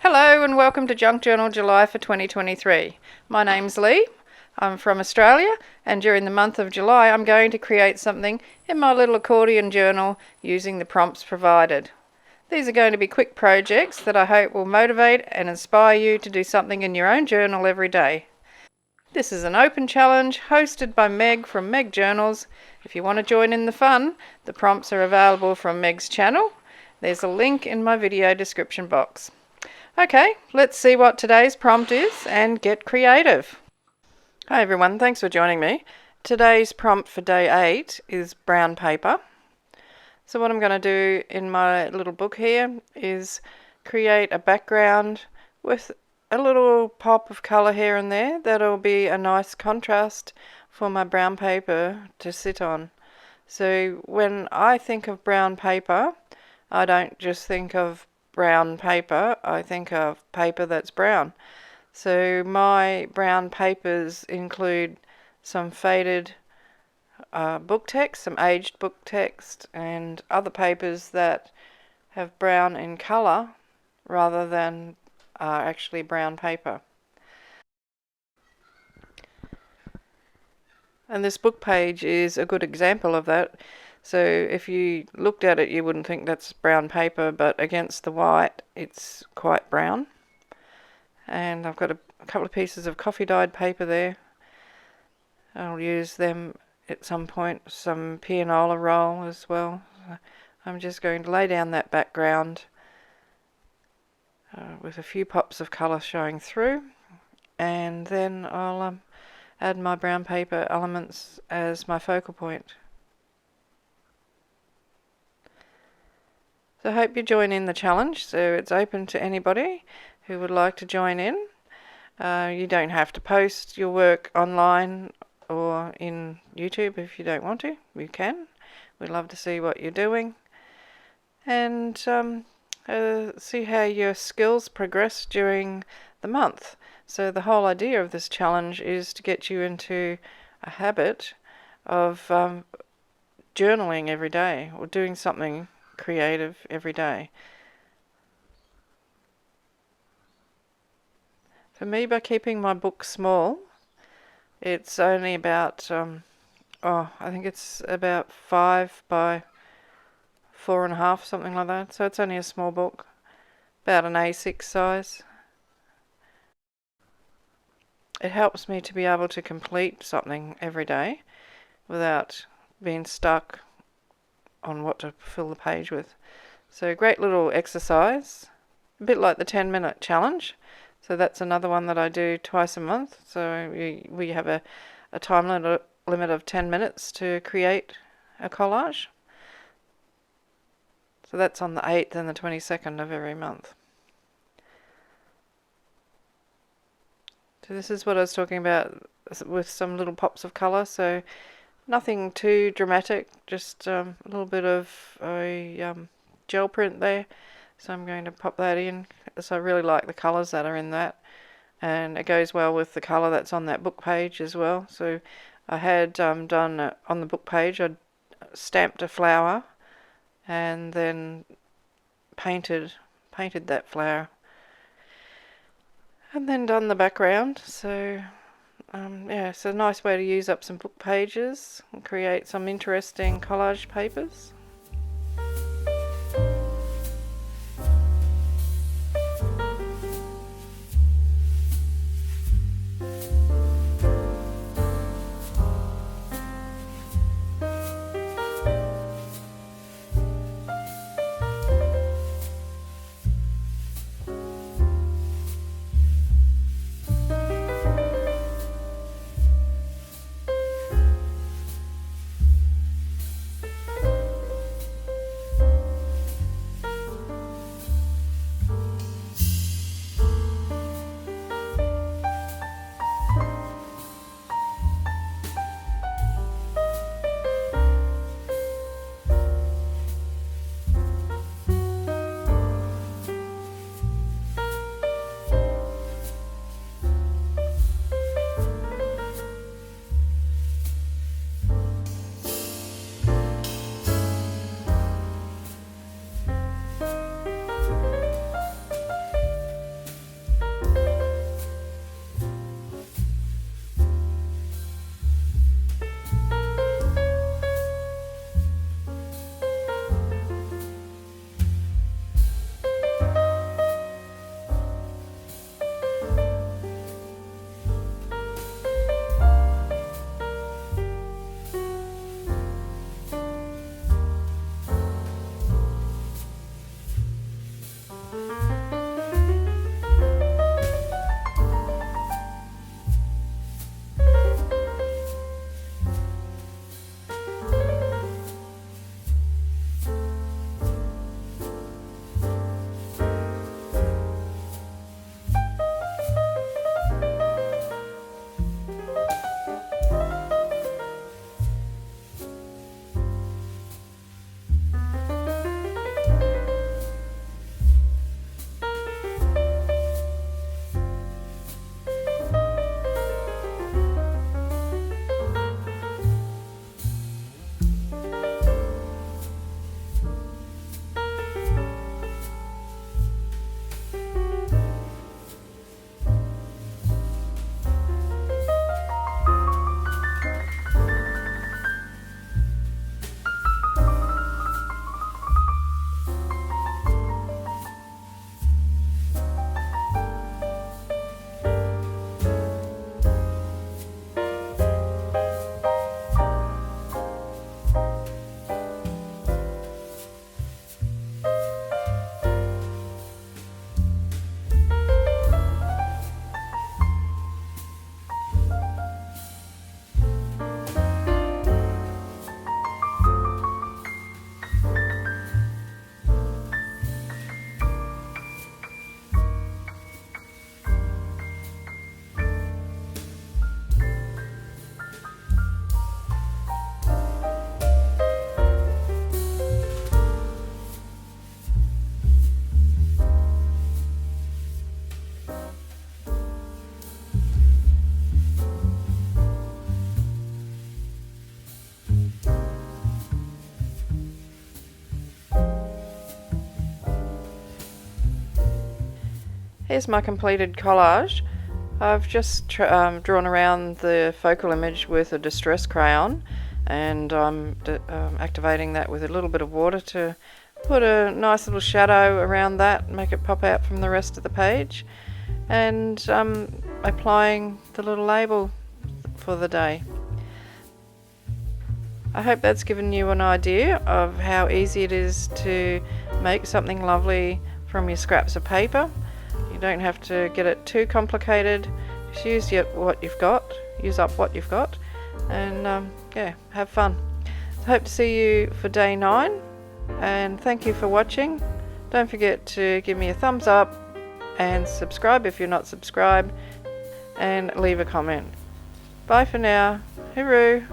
Hello and welcome to Junk Journal July for 2023. My name's Leigh. I'm from Australia, and during the month of July I'm going to create something in my little accordion journal using the prompts provided. These are going to be quick projects that I hope will motivate and inspire you to do something in your own journal every day. This is an open challenge hosted by Meg from Meg Journals. If you want to join in the fun, the prompts are available from Meg's channel. There's a link in my video description box. Okay, let's see what today's prompt is and get creative. Hi everyone, thanks for joining me. Today's prompt for day 8 is brown paper. So what I'm going to do in my little book here is create a background with a little pop of colour here and there. That'll be a nice contrast for my brown paper to sit on. So when I think of brown paper, I don't just think of brown paper, I think of paper that's brown. So my brown papers include some faded book text, some aged book text, and other papers that have brown in colour rather than actually brown paper. And this book page is a good example of that. So if you looked at it, you wouldn't think that's brown paper, but against the white, it's quite brown. And I've got a couple of pieces of coffee dyed paper there. I'll use them at some point, some pianola roll as well. I'm just going to lay down that background with a few pops of colour showing through, and then I'll add my brown paper elements as my focal point. So I hope you join in the challenge. So it's open to anybody who would like to join in. You don't have to post your work online or in YouTube if you don't want to. You can. We'd love to see what you're doing. And see how your skills progress during the month. So the whole idea of this challenge is to get you into a habit of journaling every day or doing something creative every day. For me, by keeping my book small, it's only about I think it's about 5 by 4.5, something like that. So it's only a small book, about an A6 size. It helps me to be able to complete something every day without being stuck on what to fill the page with. So great little exercise, a bit like the 10-minute challenge. So that's another one that I do twice a month. So we have a time limit of 10 minutes to create a collage. So that's on the 8th and the 22nd of every month. So this is what I was talking about with some little pops of colour. So nothing too dramatic, just a little bit of a gel print there. So I'm going to pop that in. So I really like the colours that are in that. And it goes well with the colour that's on that book page as well. So I had done on the book page, I'd stamped a flower and then painted that flower. And then done the background. So yeah, it's a nice way to use up some book pages and create some interesting collage papers. Here's my completed collage. I've just drawn around the focal image with a distress crayon, and I'm activating that with a little bit of water to put a nice little shadow around that, make it pop out from the rest of the page, and applying the little label for the day. I hope that's given you an idea of how easy it is to make something lovely from your scraps of paper. You don't have to get it too complicated. Just use what you've got, and yeah, have fun. Hope to see you for day 9, and thank you for watching. Don't forget to give me a thumbs up and subscribe if you're not subscribed, and leave a comment. Bye for now. Hooroo!